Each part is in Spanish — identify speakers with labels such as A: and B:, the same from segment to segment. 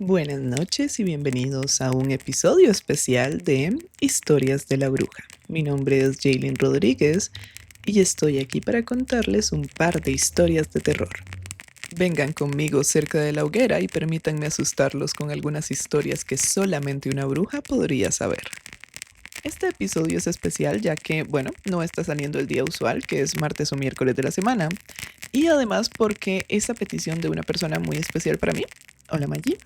A: Buenas noches y bienvenidos a un episodio especial de Historias de la Bruja. Mi nombre es Jaylin Rodríguez y estoy aquí para contarles un par de historias de terror. Vengan conmigo cerca de la hoguera y permítanme asustarlos con algunas historias que solamente una bruja podría saber. Este episodio es especial ya que, no está saliendo el día usual, que es martes o miércoles de la semana, y además porque es a petición de una persona muy especial para mí. Hola Maggie.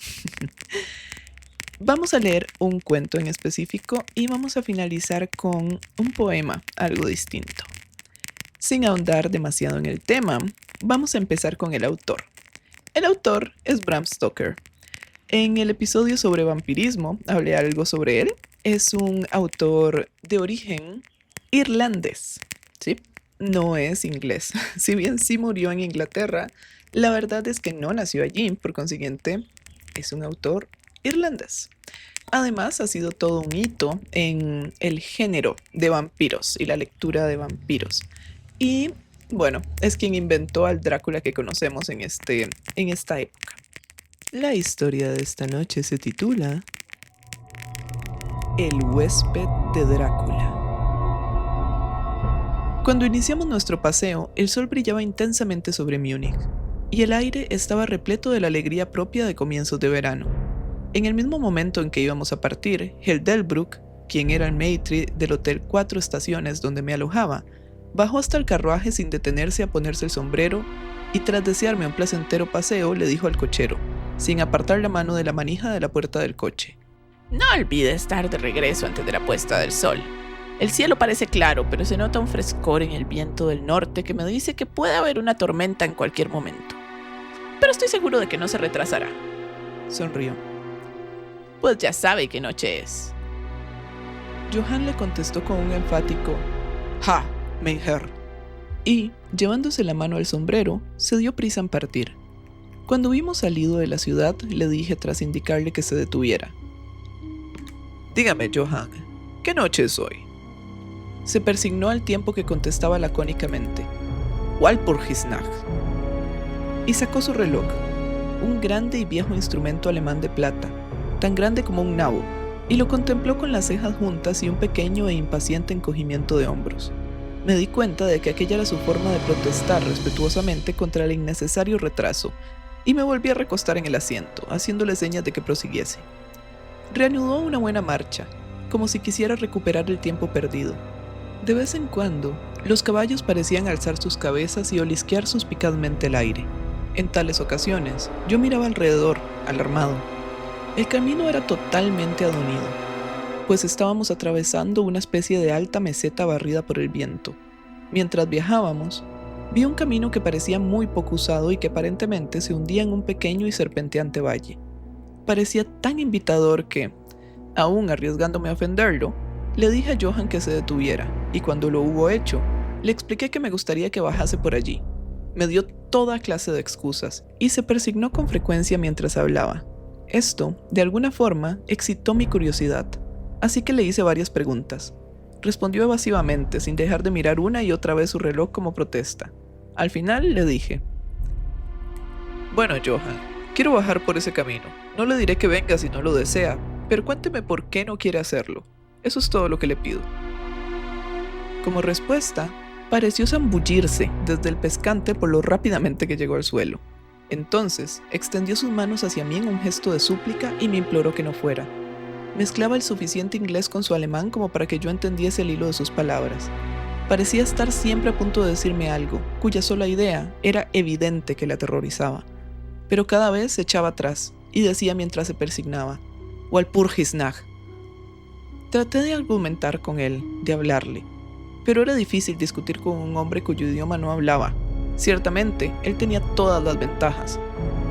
A: Vamos a leer un cuento en específico y vamos a finalizar con un poema, algo distinto. Sin ahondar demasiado en el tema, vamos a empezar con el autor. El autor es Bram Stoker. En el episodio sobre vampirismo hablé algo sobre él. Es un autor de origen irlandés, ¿sí? No es inglés. Si bien sí murió en Inglaterra, la verdad es que no nació allí, por consiguiente, es un autor irlandés. Además, ha sido todo un hito en el género de vampiros y la lectura de vampiros. Y, es quien inventó al Drácula que conocemos en esta época. La historia de esta noche se titula El huésped de Drácula. Cuando iniciamos nuestro paseo, el sol brillaba intensamente sobre Múnich, y el aire estaba repleto de la alegría propia de comienzos de verano. En el mismo momento en que íbamos a partir, Heldelbruck, quien era el maitre del Hotel 4 Estaciones donde me alojaba, bajó hasta el carruaje sin detenerse a ponerse el sombrero y tras desearme un placentero paseo le dijo al cochero, sin apartar la mano de la manija de la puerta del coche:
B: No olvide estar de regreso antes de la puesta del sol. El cielo parece claro, pero se nota un frescor en el viento del norte que me dice que puede haber una tormenta en cualquier momento. Pero estoy seguro de que no se retrasará.
A: Sonrió.
B: Pues ya sabe qué noche es.
A: Johann le contestó con un enfático «Ja, mein Herr», y, llevándose la mano al sombrero, se dio prisa en partir. Cuando hubimos salido de la ciudad, le dije tras indicarle que se detuviera: «Dígame, Johann, ¿qué noche es hoy?». Se persignó al tiempo que contestaba lacónicamente: «Walpurgisnacht», y sacó su reloj, un grande y viejo instrumento alemán de plata, tan grande como un nabo, y lo contempló con las cejas juntas y un pequeño e impaciente encogimiento de hombros. Me di cuenta de que aquella era su forma de protestar respetuosamente contra el innecesario retraso, y me volví a recostar en el asiento, haciéndole señas de que prosiguiese. Reanudó una buena marcha, como si quisiera recuperar el tiempo perdido. De vez en cuando, los caballos parecían alzar sus cabezas y olisquear suspicazmente el aire. En tales ocasiones, yo miraba alrededor, alarmado. El camino era totalmente adonido, pues estábamos atravesando una especie de alta meseta barrida por el viento. Mientras viajábamos, vi un camino que parecía muy poco usado y que aparentemente se hundía en un pequeño y serpenteante valle. Parecía tan invitador que, aún arriesgándome a ofenderlo, le dije a Johann que se detuviera, y cuando lo hubo hecho, le expliqué que me gustaría que bajase por allí. Me dio toda clase de excusas, y se persignó con frecuencia mientras hablaba. Esto, de alguna forma, excitó mi curiosidad, así que le hice varias preguntas. Respondió evasivamente, sin dejar de mirar una y otra vez su reloj como protesta. Al final le dije: «Bueno, Johann, quiero bajar por ese camino. No le diré que venga si no lo desea, pero cuénteme por qué no quiere hacerlo. Eso es todo lo que le pido». Como respuesta, pareció zambullirse desde el pescante por lo rápidamente que llegó al suelo. Entonces, extendió sus manos hacia mí en un gesto de súplica y me imploró que no fuera. Mezclaba el suficiente inglés con su alemán como para que yo entendiese el hilo de sus palabras. Parecía estar siempre a punto de decirme algo, cuya sola idea era evidente que le aterrorizaba. Pero cada vez se echaba atrás y decía mientras se persignaba: «Walpurgisnacht». Traté de argumentar con él, de hablarle, pero era difícil discutir con un hombre cuyo idioma no hablaba. Ciertamente, él tenía todas las ventajas,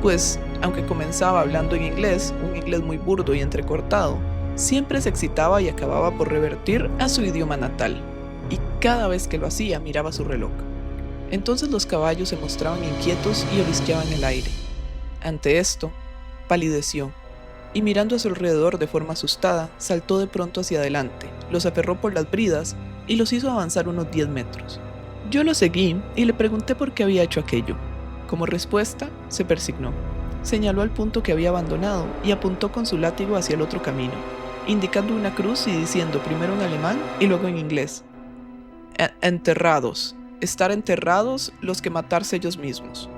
A: pues, aunque comenzaba hablando en inglés, un inglés muy burdo y entrecortado, siempre se excitaba y acababa por revertir a su idioma natal, y cada vez que lo hacía miraba su reloj. Entonces los caballos se mostraban inquietos y olisqueaban el aire. Ante esto, palideció, y mirando a su alrededor de forma asustada, saltó de pronto hacia adelante, los aferró por las bridas y los hizo avanzar unos 10 metros. Yo lo seguí y le pregunté por qué había hecho aquello. Como respuesta, se persignó. Señaló al punto que había abandonado y apuntó con su látigo hacia el otro camino, indicando una cruz y diciendo primero en alemán y luego en inglés: Enterrados. Estar enterrados los que matarse ellos mismos.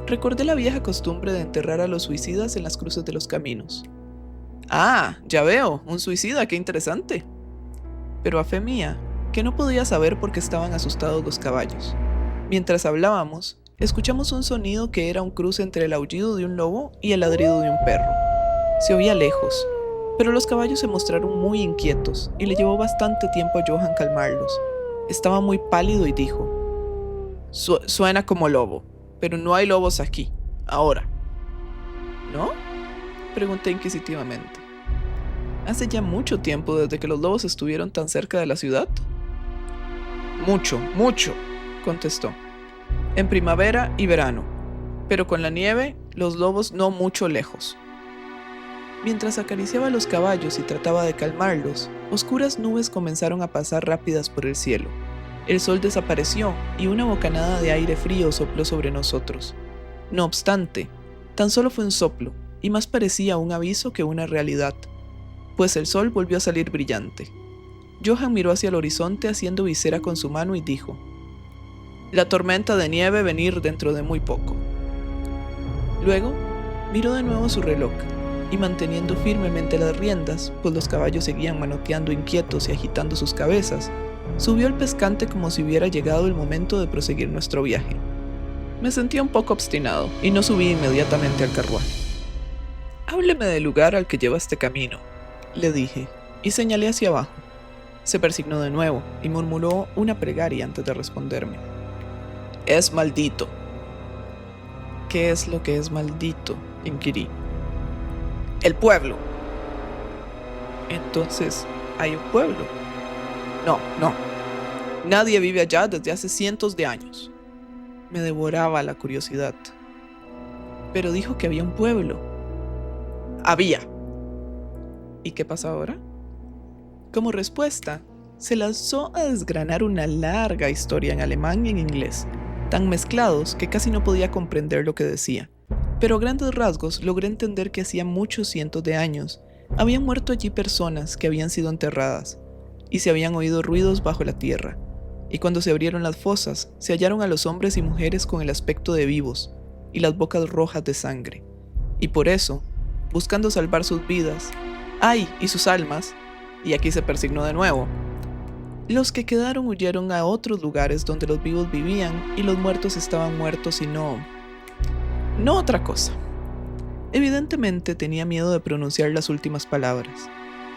A: Recordé la vieja costumbre de enterrar a los suicidas en las cruces de los caminos. Ah, ya veo, un suicida, qué interesante. Pero a fe mía, que no podía saber por qué estaban asustados los caballos. Mientras hablábamos, escuchamos un sonido que era un cruce entre el aullido de un lobo y el ladrido de un perro. Se oía lejos, pero los caballos se mostraron muy inquietos y le llevó bastante tiempo a Johan calmarlos. Estaba muy pálido y dijo: Suena como lobo, pero no hay lobos aquí, ahora. ¿No? Pregunté inquisitivamente. ¿Hace ya mucho tiempo desde que los lobos estuvieron tan cerca de la ciudad? Mucho, contestó. En primavera y verano, pero con la nieve, los lobos no mucho lejos. Mientras acariciaba a los caballos y trataba de calmarlos, oscuras nubes comenzaron a pasar rápidas por el cielo. El sol desapareció y una bocanada de aire frío sopló sobre nosotros. No obstante, tan solo fue un soplo, y más parecía un aviso que una realidad, pues el sol volvió a salir brillante. Johan miró hacia el horizonte haciendo visera con su mano y dijo: La tormenta de nieve venir dentro de muy poco. Luego, miró de nuevo su reloj, y manteniendo firmemente las riendas, pues los caballos seguían manoteando inquietos y agitando sus cabezas, subió el pescante como si hubiera llegado el momento de proseguir nuestro viaje. Me sentía un poco obstinado y no subí inmediatamente al carruaje. Hábleme del lugar al que lleva este camino, le dije, y señalé hacia abajo. Se persignó de nuevo y murmuró una plegaria antes de responderme. Es maldito. ¿Qué es lo que es maldito?, inquirí. El pueblo. Entonces, ¿hay un pueblo? No. Nadie vive allá desde hace cientos de años. Me devoraba la curiosidad. Pero dijo que había un pueblo. Había. ¿Y qué pasa ahora? Como respuesta, se lanzó a desgranar una larga historia en alemán y en inglés, tan mezclados que casi no podía comprender lo que decía. Pero a grandes rasgos logré entender que hacía muchos cientos de años habían muerto allí personas que habían sido enterradas, y se habían oído ruidos bajo la tierra, y cuando se abrieron las fosas se hallaron a los hombres y mujeres con el aspecto de vivos y las bocas rojas de sangre, y por eso, buscando salvar sus vidas, ¡ay!, y sus almas, y aquí se persignó de nuevo, los que quedaron huyeron a otros lugares donde los vivos vivían y los muertos estaban muertos y no otra cosa. Evidentemente tenía miedo de pronunciar las últimas palabras.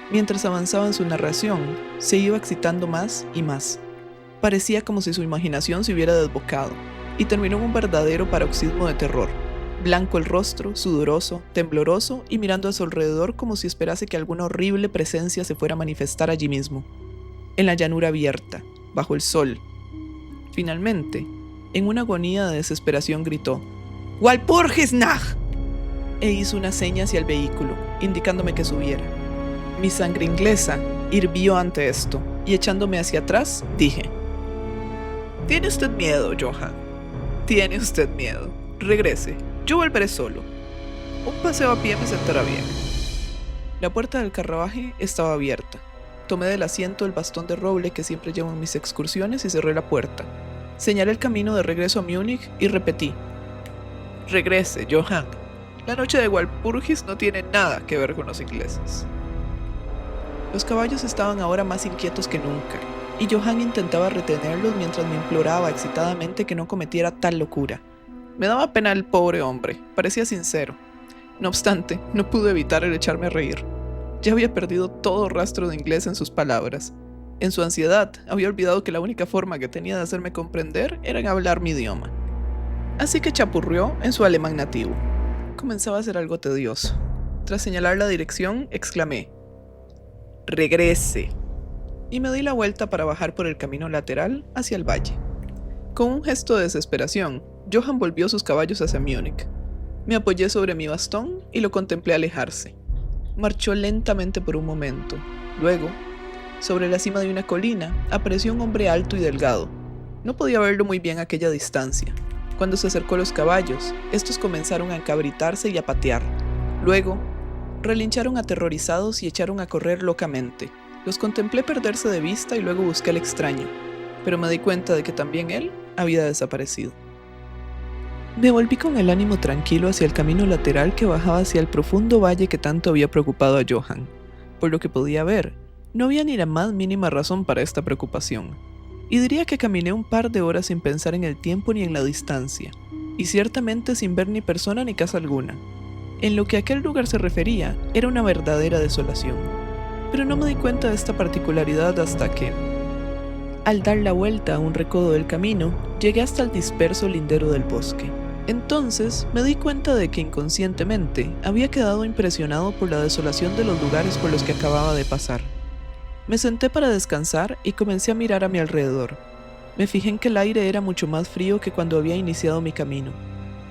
A: Mientras avanzaba en su narración, se iba excitando más y más. Parecía como si su imaginación se hubiera desbocado, y terminó en un verdadero paroxismo de terror. Blanco el rostro, sudoroso, tembloroso y mirando a su alrededor como si esperase que alguna horrible presencia se fuera a manifestar allí mismo, en la llanura abierta, bajo el sol. Finalmente, en una agonía de desesperación gritó: ¡Walpurgisnacht! E hizo una seña hacia el vehículo, indicándome que subiera. Mi sangre inglesa hirvió ante esto, y echándome hacia atrás, dije: «Tiene usted miedo, Johan. Tiene usted miedo. Regrese, yo volveré solo. Un paseo a pie me sentará bien». La puerta del carruaje estaba abierta. Tomé del asiento el bastón de roble que siempre llevo en mis excursiones y cerré la puerta. Señalé el camino de regreso a Múnich y repetí: «Regrese, Johan. La noche de Walpurgis no tiene nada que ver con los ingleses». Los caballos estaban ahora más inquietos que nunca, y Johan intentaba retenerlos mientras me imploraba excitadamente que no cometiera tal locura. Me daba pena el pobre hombre, parecía sincero. No obstante, no pude evitar el echarme a reír. Ya había perdido todo rastro de inglés en sus palabras. En su ansiedad, había olvidado que la única forma que tenía de hacerme comprender era en hablar mi idioma. Así que chapurrió en su alemán nativo. Comenzaba a ser algo tedioso. Tras señalar la dirección, exclamé: «Regrese», y me di la vuelta para bajar por el camino lateral hacia el valle. Con un gesto de desesperación, Johan volvió sus caballos hacia Múnich. Me apoyé sobre mi bastón y lo contemplé alejarse. Marchó lentamente por un momento. Luego, sobre la cima de una colina, apareció un hombre alto y delgado. No podía verlo muy bien a aquella distancia, Cuando se acercó a los caballos, estos comenzaron a encabritarse y a patear. Luego, relincharon aterrorizados y echaron a correr locamente. Los contemplé perderse de vista y luego busqué al extraño, pero me di cuenta de que también él había desaparecido. Me volví con el ánimo tranquilo hacia el camino lateral que bajaba hacia el profundo valle que tanto había preocupado a Johan. Por lo que podía ver, no había ni la más mínima razón para esta preocupación. Y diría que caminé un par de horas sin pensar en el tiempo ni en la distancia, y ciertamente sin ver ni persona ni casa alguna. En lo que a aquel lugar se refería, era una verdadera desolación. Pero no me di cuenta de esta particularidad hasta que, al dar la vuelta a un recodo del camino, llegué hasta el disperso lindero del bosque. Entonces me di cuenta de que inconscientemente había quedado impresionado por la desolación de los lugares por los que acababa de pasar. Me senté para descansar y comencé a mirar a mi alrededor. Me fijé en que el aire era mucho más frío que cuando había iniciado mi camino.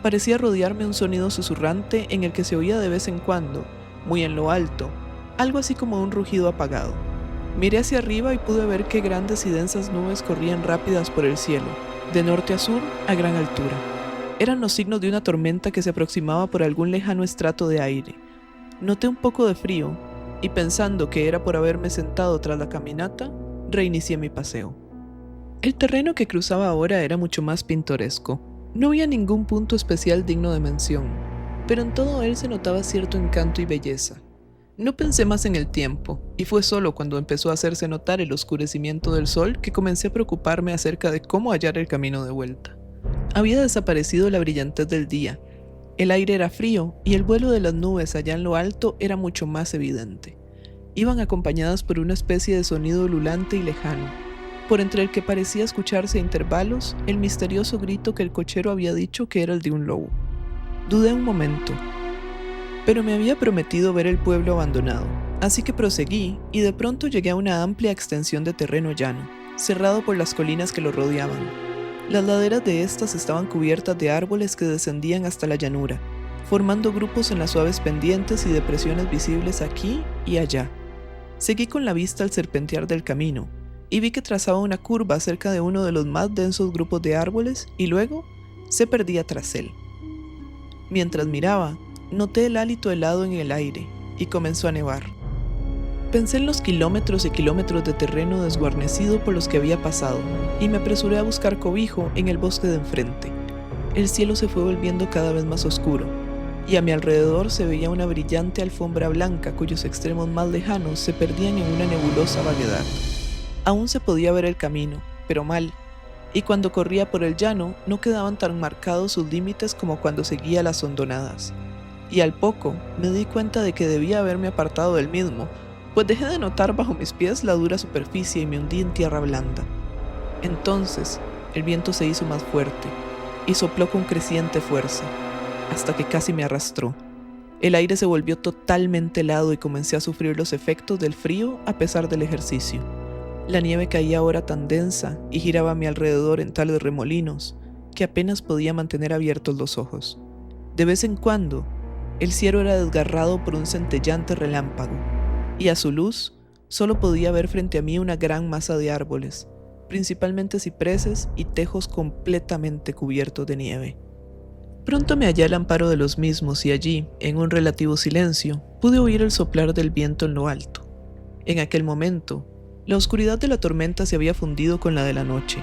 A: Parecía rodearme un sonido susurrante en el que se oía de vez en cuando, muy en lo alto, algo así como un rugido apagado. Miré hacia arriba y pude ver que grandes y densas nubes corrían rápidas por el cielo, de norte a sur a gran altura. Eran los signos de una tormenta que se aproximaba por algún lejano estrato de aire. Noté un poco de frío, y pensando que era por haberme sentado tras la caminata, reinicié mi paseo. El terreno que cruzaba ahora era mucho más pintoresco. No había ningún punto especial digno de mención, pero en todo él se notaba cierto encanto y belleza. No pensé más en el tiempo, y fue solo cuando empezó a hacerse notar el oscurecimiento del sol que comencé a preocuparme acerca de cómo hallar el camino de vuelta. Había desaparecido la brillantez del día. El aire era frío y el vuelo de las nubes allá en lo alto era mucho más evidente. Iban acompañadas por una especie de sonido ululante y lejano, por entre el que parecía escucharse a intervalos el misterioso grito que el cochero había dicho que era el de un lobo. Dudé un momento, pero me había prometido ver el pueblo abandonado, así que proseguí y de pronto llegué a una amplia extensión de terreno llano, cerrado por las colinas que lo rodeaban. Las laderas de estas estaban cubiertas de árboles que descendían hasta la llanura, formando grupos en las suaves pendientes y depresiones visibles aquí y allá. Seguí con la vista al serpentear del camino, y vi que trazaba una curva cerca de uno de los más densos grupos de árboles y luego se perdía tras él. Mientras miraba, noté el hálito helado en el aire y comenzó a nevar. Pensé en los kilómetros y kilómetros de terreno desguarnecido por los que había pasado y me apresuré a buscar cobijo en el bosque de enfrente. El cielo se fue volviendo cada vez más oscuro y a mi alrededor se veía una brillante alfombra blanca cuyos extremos más lejanos se perdían en una nebulosa vaguedad. Aún se podía ver el camino, pero mal, y cuando corría por el llano no quedaban tan marcados sus límites como cuando seguía las hondonadas. Y al poco me di cuenta de que debía haberme apartado del mismo, pues dejé de notar bajo mis pies la dura superficie y me hundí en tierra blanda. Entonces el viento se hizo más fuerte y sopló con creciente fuerza, hasta que casi me arrastró. El aire se volvió totalmente helado y comencé a sufrir los efectos del frío a pesar del ejercicio. La nieve caía ahora tan densa y giraba a mi alrededor en tales remolinos que apenas podía mantener abiertos los ojos. De vez en cuando, el cielo era desgarrado por un centellante relámpago, y a su luz solo podía ver frente a mí una gran masa de árboles, principalmente cipreses y tejos completamente cubiertos de nieve. Pronto me hallé al amparo de los mismos y allí, en un relativo silencio, pude oír el soplar del viento en lo alto. En aquel momento, la oscuridad de la tormenta se había fundido con la de la noche,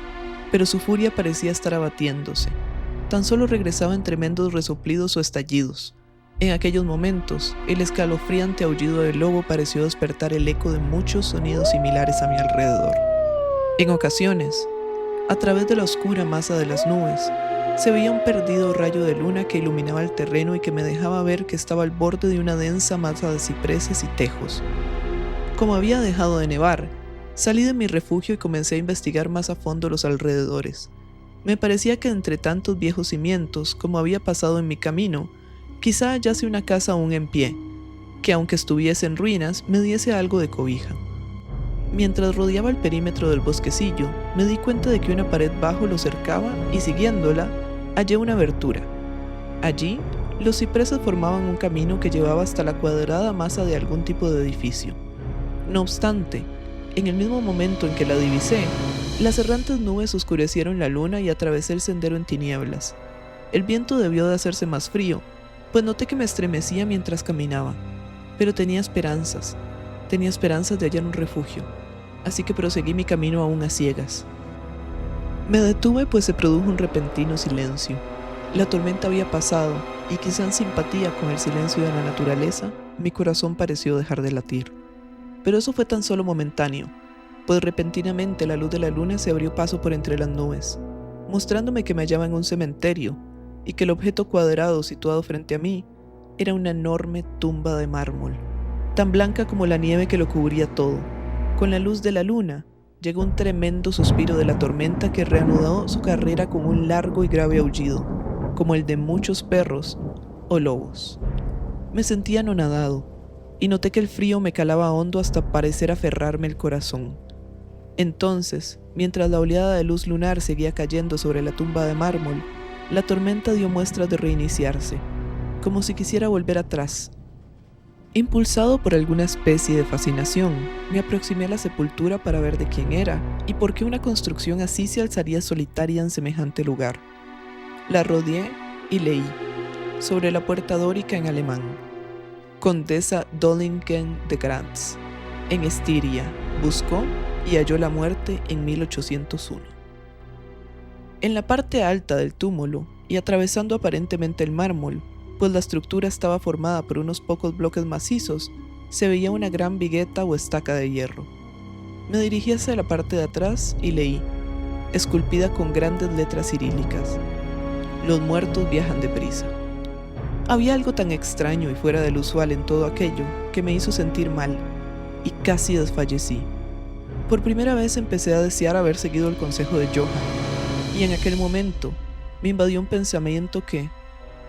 A: pero su furia parecía estar abatiéndose. Tan solo regresaba en tremendos resoplidos o estallidos. En aquellos momentos, el escalofriante aullido del lobo pareció despertar el eco de muchos sonidos similares a mi alrededor. En ocasiones, a través de la oscura masa de las nubes, se veía un perdido rayo de luna que iluminaba el terreno y que me dejaba ver que estaba al borde de una densa masa de cipreses y tejos. Como había dejado de nevar, salí de mi refugio y comencé a investigar más a fondo los alrededores. Me parecía que entre tantos viejos cimientos, como había pasado en mi camino, quizá hallase una casa aún en pie, que aunque estuviese en ruinas, me diese algo de cobija. Mientras rodeaba el perímetro del bosquecillo, me di cuenta de que una pared bajo lo cercaba y siguiéndola, hallé una abertura. Allí, los cipreses formaban un camino que llevaba hasta la cuadrada masa de algún tipo de edificio. No obstante, en el mismo momento en que la divisé, las errantes nubes oscurecieron la luna y atravesé el sendero en tinieblas. El viento debió de hacerse más frío, pues noté que me estremecía mientras caminaba, pero tenía esperanzas de hallar un refugio, así que proseguí mi camino aún a ciegas. Me detuve pues se produjo un repentino silencio. La tormenta había pasado y quizá en simpatía con el silencio de la naturaleza, mi corazón pareció dejar de latir. Pero eso fue tan solo momentáneo, pues repentinamente la luz de la luna se abrió paso por entre las nubes, mostrándome que me hallaba en un cementerio y que el objeto cuadrado situado frente a mí era una enorme tumba de mármol, tan blanca como la nieve que lo cubría todo. Con la luz de la luna llegó un tremendo suspiro de la tormenta que reanudó su carrera con un largo y grave aullido, como el de muchos perros o lobos. Me sentía anonadado y noté que el frío me calaba hondo hasta parecer aferrarme el corazón. Entonces, mientras la oleada de luz lunar seguía cayendo sobre la tumba de mármol, la tormenta dio muestras de reiniciarse, como si quisiera volver atrás. Impulsado por alguna especie de fascinación, me aproximé a la sepultura para ver de quién era y por qué una construcción así se alzaría solitaria en semejante lugar. La rodeé y leí, sobre la puerta dórica en alemán: Condesa Dollingen de Graz, en Estiria, buscó y halló la muerte en 1801. En la parte alta del túmulo, y atravesando aparentemente el mármol, pues la estructura estaba formada por unos pocos bloques macizos, se veía una gran vigueta o estaca de hierro. Me dirigí hacia la parte de atrás y leí, esculpida con grandes letras cirílicas: Los muertos viajan deprisa. Había algo tan extraño y fuera del usual en todo aquello que me hizo sentir mal, y casi desfallecí. Por primera vez empecé a desear haber seguido el consejo de Johann, y en aquel momento me invadió un pensamiento que,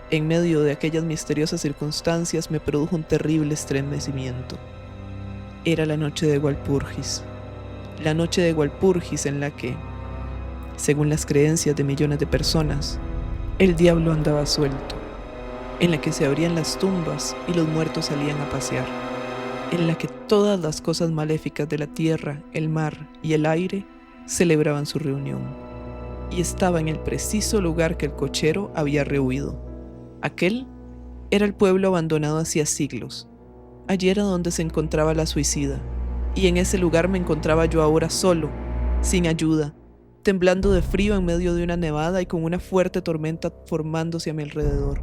A: en medio de aquellas misteriosas circunstancias, me produjo un terrible estremecimiento. Era la noche de Walpurgis. La noche de Walpurgis en la que, según las creencias de millones de personas, el diablo andaba suelto, en la que se abrían las tumbas y los muertos salían a pasear, en la que todas las cosas maléficas de la tierra, el mar y el aire celebraban su reunión, y estaba en el preciso lugar que el cochero había rehuido. Aquel era el pueblo abandonado hacía siglos. Allí era donde se encontraba la suicida, y en ese lugar me encontraba yo ahora solo, sin ayuda, temblando de frío en medio de una nevada y con una fuerte tormenta formándose a mi alrededor.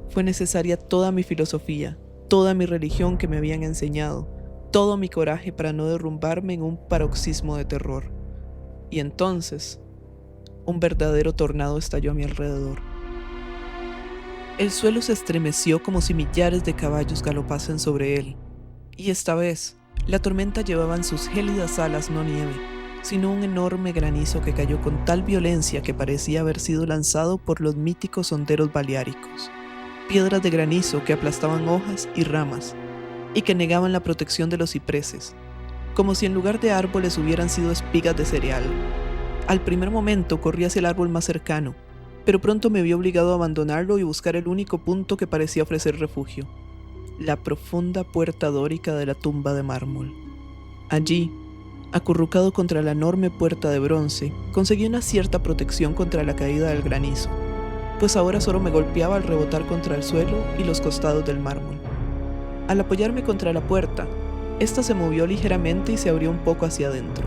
A: Fue necesaria toda mi filosofía, toda mi religión que me habían enseñado, todo mi coraje para no derrumbarme en un paroxismo de terror. Y entonces, un verdadero tornado estalló a mi alrededor. El suelo se estremeció como si millares de caballos galopasen sobre él, y esta vez, la tormenta llevaba en sus gélidas alas no nieve, sino un enorme granizo que cayó con tal violencia que parecía haber sido lanzado por los míticos honderos baleáricos. Piedras de granizo que aplastaban hojas y ramas, y que negaban la protección de los cipreses, como si en lugar de árboles hubieran sido espigas de cereal. Al primer momento corrí hacia el árbol más cercano, pero pronto me vi obligado a abandonarlo y buscar el único punto que parecía ofrecer refugio: la profunda puerta dórica de la tumba de mármol. Allí, acurrucado contra la enorme puerta de bronce, conseguí una cierta protección contra la caída del granizo, pues ahora solo me golpeaba al rebotar contra el suelo y los costados del mármol. Al apoyarme contra la puerta, esta se movió ligeramente y se abrió un poco hacia adentro.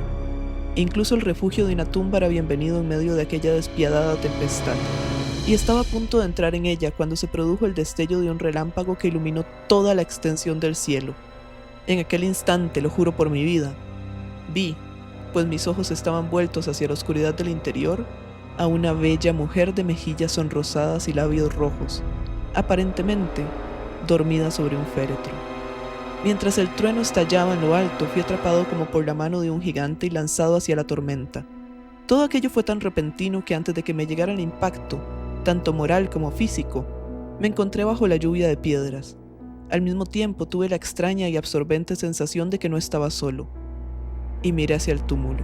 A: Incluso el refugio de una tumba era bienvenido en medio de aquella despiadada tempestad, y estaba a punto de entrar en ella cuando se produjo el destello de un relámpago que iluminó toda la extensión del cielo. En aquel instante, lo juro por mi vida, vi, pues mis ojos estaban vueltos hacia la oscuridad del interior, a una bella mujer de mejillas sonrosadas y labios rojos, aparentemente dormida sobre un féretro. Mientras el trueno estallaba en lo alto, fui atrapado como por la mano de un gigante y lanzado hacia la tormenta. Todo aquello fue tan repentino que antes de que me llegara el impacto, tanto moral como físico, me encontré bajo la lluvia de piedras. Al mismo tiempo tuve la extraña y absorbente sensación de que no estaba solo, y miré hacia el túmulo.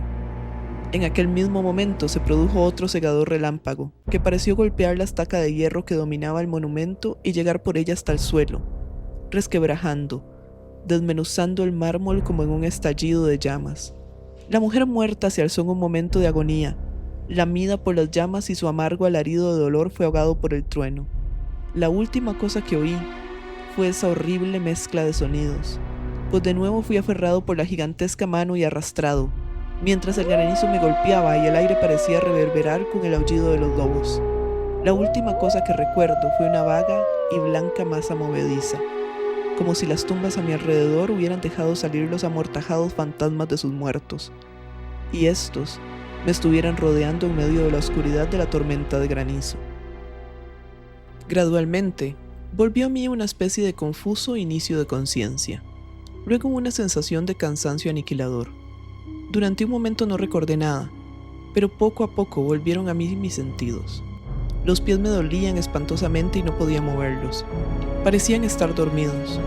A: En aquel mismo momento se produjo otro cegador relámpago, que pareció golpear la estaca de hierro que dominaba el monumento y llegar por ella hasta el suelo, resquebrajando, desmenuzando el mármol como en un estallido de llamas. La mujer muerta se alzó en un momento de agonía, lamida por las llamas y su amargo alarido de dolor fue ahogado por el trueno. La última cosa que oí fue esa horrible mezcla de sonidos, pues de nuevo fui aferrado por la gigantesca mano y arrastrado, mientras el granizo me golpeaba y el aire parecía reverberar con el aullido de los lobos. La última cosa que recuerdo fue una vaga y blanca masa movediza, como si las tumbas a mi alrededor hubieran dejado salir los amortajados fantasmas de sus muertos, y estos me estuvieran rodeando en medio de la oscuridad de la tormenta de granizo. Gradualmente, volvió a mí una especie de confuso inicio de conciencia, luego una sensación de cansancio aniquilador. Durante un momento no recordé nada, pero poco a poco volvieron a mí mis sentidos. Los pies me dolían espantosamente y no podía moverlos. Parecían estar dormidos.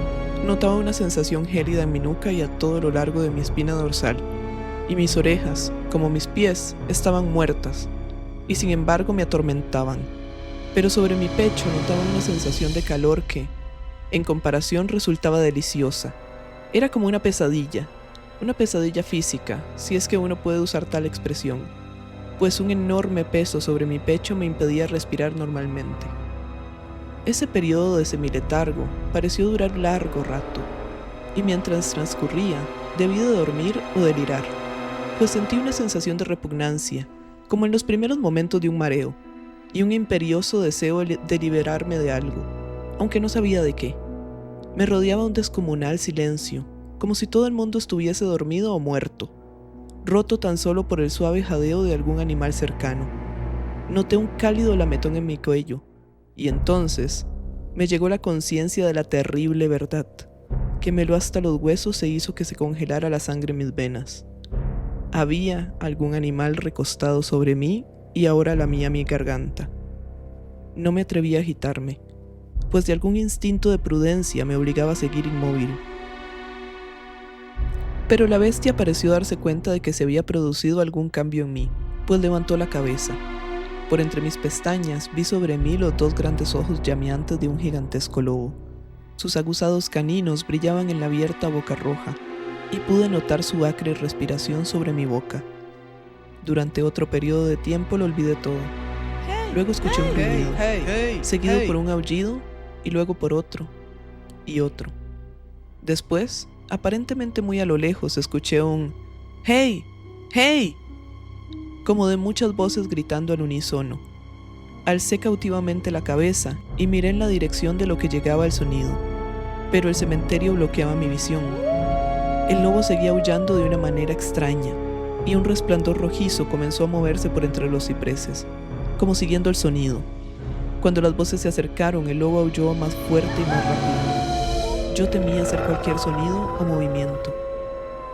A: Notaba una sensación gélida en mi nuca y a todo lo largo de mi espina dorsal, y mis orejas, como mis pies, estaban muertas, y sin embargo me atormentaban. Pero sobre mi pecho notaba una sensación de calor que, en comparación, resultaba deliciosa. Era como una pesadilla física, si es que uno puede usar tal expresión, pues un enorme peso sobre mi pecho me impedía respirar normalmente. Ese periodo de semiletargo pareció durar largo rato, y mientras transcurría, debí de dormir o delirar, pues sentí una sensación de repugnancia, como en los primeros momentos de un mareo, y un imperioso deseo de liberarme de algo, aunque no sabía de qué. Me rodeaba un descomunal silencio, como si todo el mundo estuviese dormido o muerto, roto tan solo por el suave jadeo de algún animal cercano. Noté un cálido lametón en mi cuello, y entonces me llegó la conciencia de la terrible verdad, que me heló hasta los huesos e hizo que se congelara la sangre en mis venas. Había algún animal recostado sobre mí y ahora lamía mi garganta. No me atreví a agitarme, pues de algún instinto de prudencia me obligaba a seguir inmóvil. Pero la bestia pareció darse cuenta de que se había producido algún cambio en mí, pues levantó la cabeza. Por entre mis pestañas vi sobre mí los dos grandes ojos llameantes de un gigantesco lobo. Sus aguzados caninos brillaban en la abierta boca roja, y pude notar su acre respiración sobre mi boca. Durante otro periodo de tiempo lo olvidé todo. Luego escuché un ruido, seguido por un aullido, y luego por otro, y otro. Después, aparentemente muy a lo lejos, escuché un ¡Hey! ¡Hey!, como de muchas voces gritando al unísono. Alcé cautivamente la cabeza y miré en la dirección de lo que llegaba el sonido, pero el cementerio bloqueaba mi visión. El lobo seguía aullando de una manera extraña, y un resplandor rojizo comenzó a moverse por entre los cipreses, como siguiendo el sonido. Cuando las voces se acercaron, el lobo aulló más fuerte y más rápido. Yo temía hacer cualquier sonido o movimiento.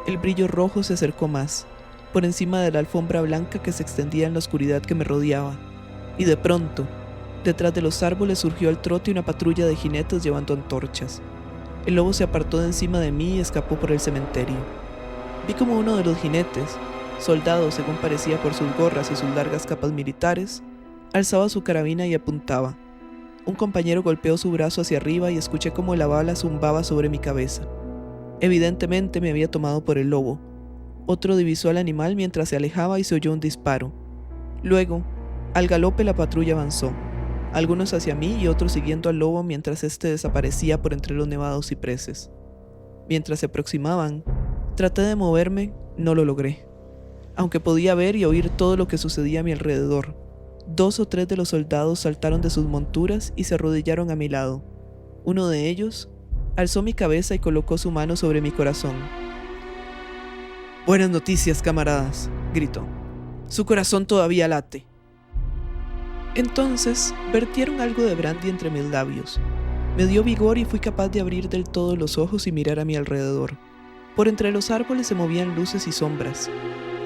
A: El brillo rojo se acercó más, por encima de la alfombra blanca que se extendía en la oscuridad que me rodeaba, y de pronto, detrás de los árboles surgió al trote una patrulla de jinetes llevando antorchas. El lobo se apartó de encima de mí y escapó por el cementerio. Vi como uno de los jinetes, soldado según parecía por sus gorras y sus largas capas militares, alzaba su carabina y apuntaba. Un compañero golpeó su brazo hacia arriba y escuché como la bala zumbaba sobre mi cabeza. Evidentemente me había tomado por el lobo. Otro divisó al animal mientras se alejaba y se oyó un disparo. Luego, al galope la patrulla avanzó, algunos hacia mí y otros siguiendo al lobo mientras éste desaparecía por entre los nevados cipreses. Mientras se aproximaban, traté de moverme, no lo logré. Aunque podía ver y oír todo lo que sucedía a mi alrededor, 2 o 3 de los soldados saltaron de sus monturas y se arrodillaron a mi lado. Uno de ellos alzó mi cabeza y colocó su mano sobre mi corazón. «Buenas noticias, camaradas», gritó. «Su corazón todavía late». Entonces vertieron algo de brandy entre mis labios. Me dio vigor y fui capaz de abrir del todo los ojos y mirar a mi alrededor. Por entre los árboles se movían luces y sombras,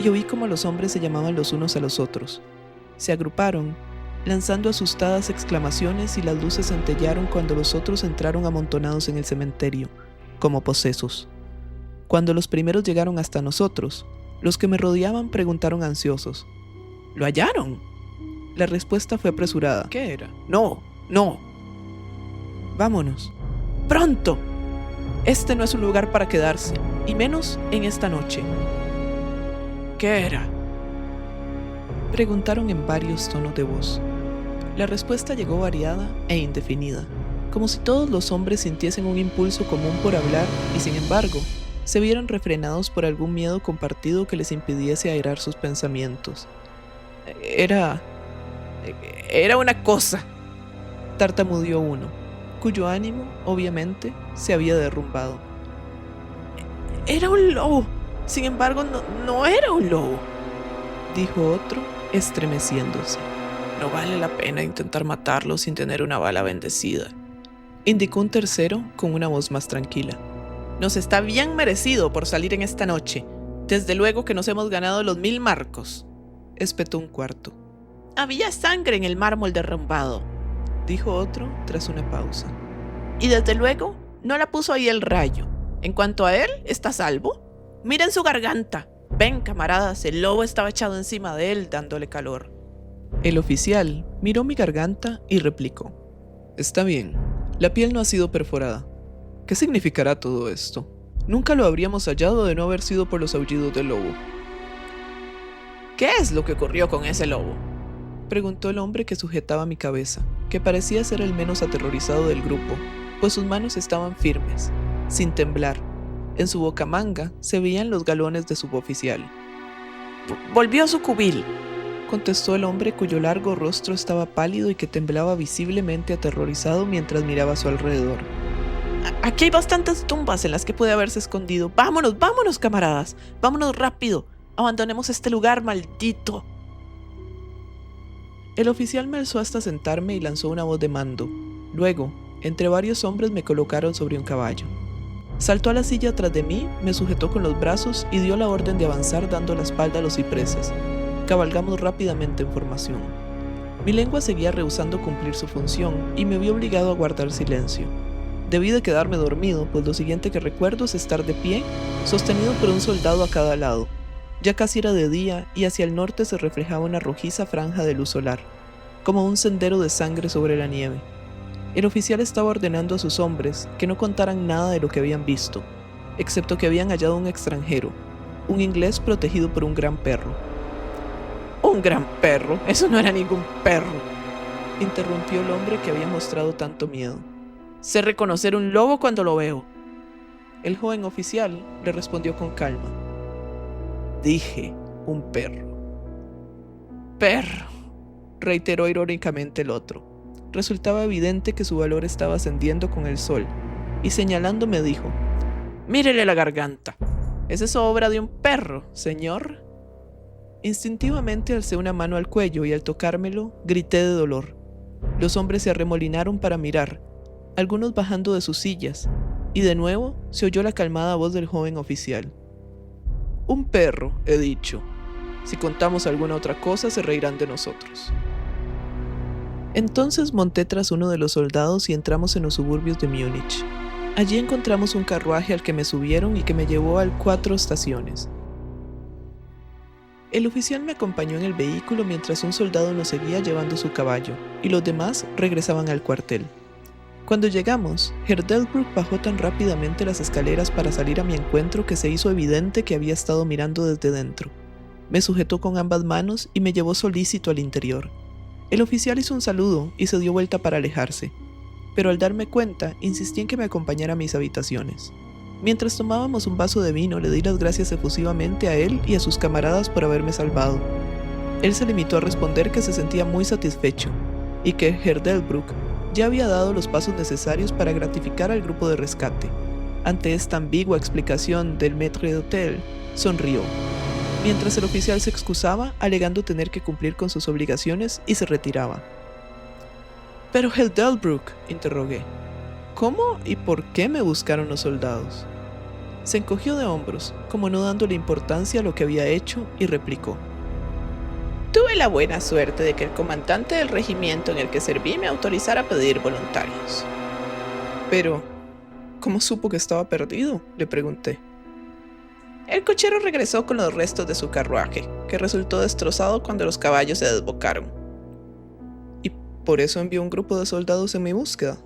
A: y oí como los hombres se llamaban los unos a los otros. Se agruparon, lanzando asustadas exclamaciones, y las luces centellaron cuando los otros entraron amontonados en el cementerio, como posesos. Cuando los primeros llegaron hasta nosotros, los que me rodeaban preguntaron ansiosos: «¿Lo hallaron?». La respuesta fue apresurada:
B: ¿Qué era?
A: «No, no. Vámonos. ¡Pronto! Este no es un lugar para quedarse, y menos en esta noche».
B: ¿Qué era?
A: Preguntaron en varios tonos de voz. La respuesta llegó variada e indefinida, como si todos los hombres sintiesen un impulso común por hablar y, sin embargo, se vieran refrenados por algún miedo compartido que les impidiese airar sus pensamientos. Era una cosa, tartamudeó uno, cuyo ánimo, obviamente, se había derrumbado.
B: Era un lobo. Sin embargo, no era un lobo,
A: dijo otro, estremeciéndose.
B: No vale la pena intentar matarlo sin tener una bala bendecida,
A: indicó un tercero con una voz más tranquila.
B: Nos está bien merecido por salir en esta noche. Desde luego que nos hemos ganado los 1000 marcos,
A: espetó un cuarto.
B: Había sangre en el mármol derrumbado,
A: dijo otro tras una pausa.
B: Y desde luego no la puso ahí el rayo. En cuanto a él, está a salvo. Miren su garganta. Ven, camaradas, el lobo estaba echado encima de él dándole calor.
A: El oficial miró mi garganta y replicó. Está bien, la piel no ha sido perforada. ¿Qué significará todo esto? Nunca lo habríamos hallado de no haber sido por los aullidos del lobo.
B: ¿Qué es lo que ocurrió con ese lobo?,
A: preguntó el hombre que sujetaba mi cabeza, que parecía ser el menos aterrorizado del grupo, pues sus manos estaban firmes, sin temblar. En su bocamanga se veían los galones de suboficial.
B: Volvió a su cubil,
A: contestó el hombre cuyo largo rostro estaba pálido y que temblaba visiblemente aterrorizado mientras miraba a su alrededor.
B: Aquí hay bastantes tumbas en las que puede haberse escondido. Vámonos, camaradas. Vámonos rápido. Abandonemos este lugar, maldito.
A: El oficial me alzó hasta sentarme y lanzó una voz de mando. Luego, entre varios hombres me colocaron sobre un caballo. Saltó a la silla tras de mí, me sujetó con los brazos y dio la orden de avanzar dando la espalda a los cipreses. Cabalgamos rápidamente en formación. Mi lengua seguía rehusando cumplir su función y me vi obligado a guardar silencio. Debí de quedarme dormido, pues lo siguiente que recuerdo es estar de pie, sostenido por un soldado a cada lado. Ya casi era de día y hacia el norte se reflejaba una rojiza franja de luz solar, como un sendero de sangre sobre la nieve. El oficial estaba ordenando a sus hombres que no contaran nada de lo que habían visto, excepto que habían hallado un extranjero, un inglés protegido por un gran perro.
B: ¿Un gran perro? Eso no era ningún perro,
A: interrumpió el hombre que había mostrado tanto miedo.
B: Sé reconocer un lobo cuando lo veo.
A: El joven oficial le respondió con calma. Dije, un perro.
B: Perro,
A: reiteró irónicamente el otro. Resultaba evidente que su valor estaba ascendiendo con el sol, y señalándome dijo,
B: mírele la garganta. ¿Es eso obra de un perro, señor?
A: Instintivamente alcé una mano al cuello y al tocármelo, grité de dolor. Los hombres se arremolinaron para mirar, algunos bajando de sus sillas, y de nuevo se oyó la calmada voz del joven oficial. Un perro, he dicho. Si contamos alguna otra cosa, se reirán de nosotros. Entonces monté tras uno de los soldados y entramos en los suburbios de Múnich. Allí encontramos un carruaje al que me subieron y que me llevó al 4 estaciones. El oficial me acompañó en el vehículo mientras un soldado nos seguía llevando su caballo, y los demás regresaban al cuartel. Cuando llegamos, Herr Delbrück bajó tan rápidamente las escaleras para salir a mi encuentro que se hizo evidente que había estado mirando desde dentro. Me sujetó con ambas manos y me llevó solícito al interior. El oficial hizo un saludo y se dio vuelta para alejarse, pero al darme cuenta, insistí en que me acompañara a mis habitaciones. Mientras tomábamos un vaso de vino, le di las gracias efusivamente a él y a sus camaradas por haberme salvado. Él se limitó a responder que se sentía muy satisfecho, y que Herr Delbrück ya había dado los pasos necesarios para gratificar al grupo de rescate. Ante esta ambigua explicación del maître d'hôtel, sonrió, mientras el oficial se excusaba, alegando tener que cumplir con sus obligaciones, y se retiraba. «Pero Herr Delbrück», interrogué, «¿cómo y por qué me buscaron los soldados?» Se encogió de hombros, como no dándole importancia a lo que había hecho, y replicó.
B: Tuve la buena suerte de que el comandante del regimiento en el que serví me autorizara a pedir voluntarios.
A: Pero, ¿cómo supo que estaba perdido?, le pregunté.
B: El cochero regresó con los restos de su carruaje, que resultó destrozado cuando los caballos se desbocaron.
A: ¿Y por eso envió un grupo de soldados en mi búsqueda?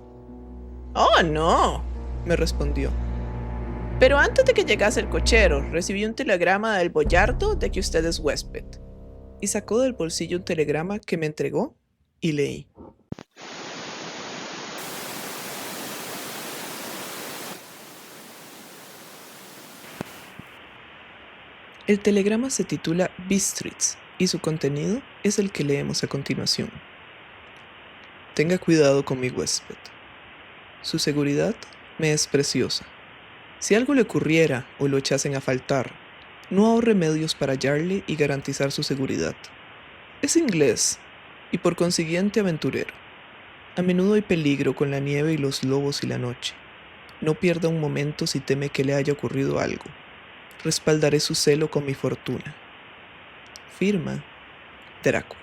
B: ¡Oh, no!,
A: me respondió.
B: Pero antes de que llegase el cochero, recibí un telegrama del boyardo de que usted es huésped.
A: y sacó del bolsillo un telegrama que me entregó y leí. El telegrama se titula Bistritz y su contenido es el que leemos a continuación. Tenga cuidado con mi huésped. Su seguridad me es preciosa. Si algo le ocurriera o lo echasen a faltar, no ahorre medios para hallarle y garantizar su seguridad. Es inglés y por consiguiente aventurero. A menudo hay peligro con la nieve y los lobos y la noche. No pierda un momento si teme que le haya ocurrido algo. Respaldaré su celo con mi fortuna. Firma Drácula.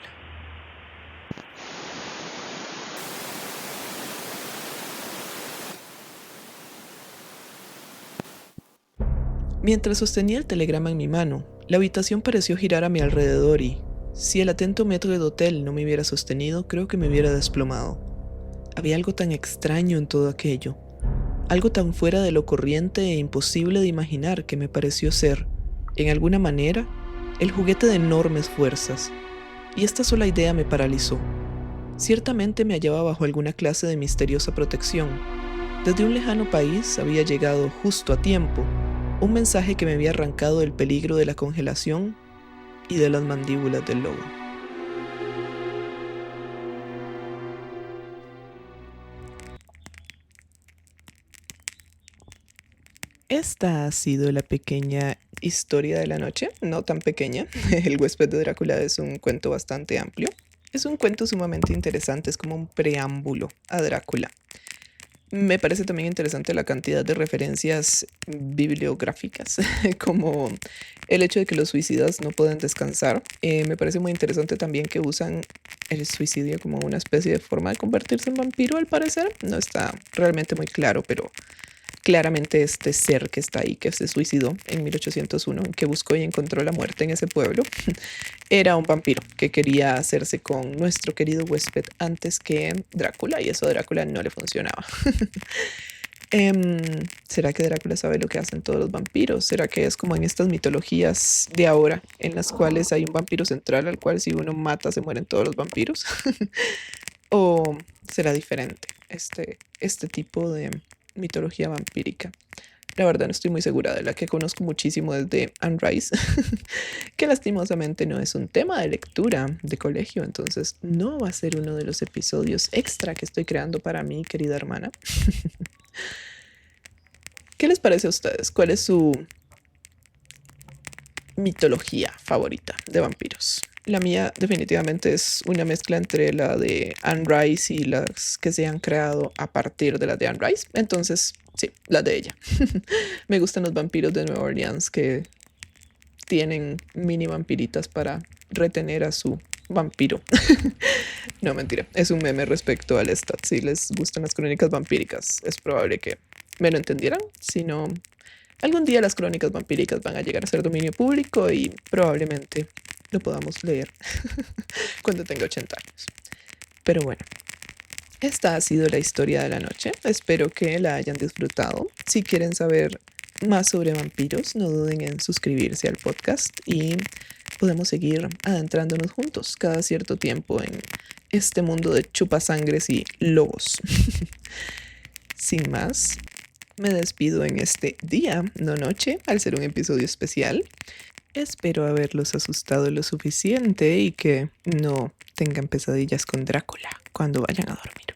A: Mientras sostenía el telegrama en mi mano, la habitación pareció girar a mi alrededor y, si el atento metro de hotel no me hubiera sostenido, creo que me hubiera desplomado. Había algo tan extraño en todo aquello, algo tan fuera de lo corriente e imposible de imaginar que me pareció ser, en alguna manera, el juguete de enormes fuerzas, y esta sola idea me paralizó. Ciertamente me hallaba bajo alguna clase de misteriosa protección. Desde un lejano país había llegado justo a tiempo un mensaje que me había arrancado del peligro de la congelación y de las mandíbulas del lobo. Esta ha sido la pequeña historia de la noche, no tan pequeña. El huésped de Drácula es un cuento bastante amplio. Es un cuento sumamente interesante, es como un preámbulo a Drácula. Me parece también interesante la cantidad de referencias bibliográficas, como el hecho de que los suicidas no pueden descansar. Me parece muy interesante también que usan el suicidio como una especie de forma de convertirse en vampiro, al parecer. No está realmente muy claro, pero claramente este ser que está ahí, que se suicidó en 1801, que buscó y encontró la muerte en ese pueblo, era un vampiro que quería hacerse con nuestro querido huésped antes que Drácula, y eso a Drácula no le funcionaba. ¿Será que Drácula sabe lo que hacen todos los vampiros? ¿Será que es como en estas mitologías de ahora, en las cuales hay un vampiro central al cual si uno mata se mueren todos los vampiros? ¿O será diferente este tipo de mitología vampírica? La verdad no estoy muy segura. De la que conozco muchísimo desde Anne Rice, que lastimosamente no es un tema de lectura de colegio, entonces no va a ser uno de los episodios extra que estoy creando para mi querida hermana. ¿Qué les parece a ustedes? ¿Cuál es su mitología favorita de vampiros? La mía definitivamente es una mezcla entre la de Anne Rice y las que se han creado a partir de la de Anne Rice. Entonces, sí, la de ella. Me gustan los vampiros de Nueva Orleans que tienen mini vampiritas para retener a su vampiro. No, mentira. Es un meme respecto al Lestat. Si les gustan las crónicas vampíricas, es probable que me lo entendieran. Si no, algún día las crónicas vampíricas van a llegar a ser dominio público y probablemente lo podamos leer cuando tenga 80 años. Pero bueno, esta ha sido la historia de la noche. Espero que la hayan disfrutado. Si quieren saber más sobre vampiros, no duden en suscribirse al podcast y podemos seguir adentrándonos juntos cada cierto tiempo en este mundo de chupasangres y lobos. Sin más, me despido en este día, no noche, al ser un episodio especial. Espero haberlos asustado lo suficiente y que no tengan pesadillas con Drácula cuando vayan a dormir.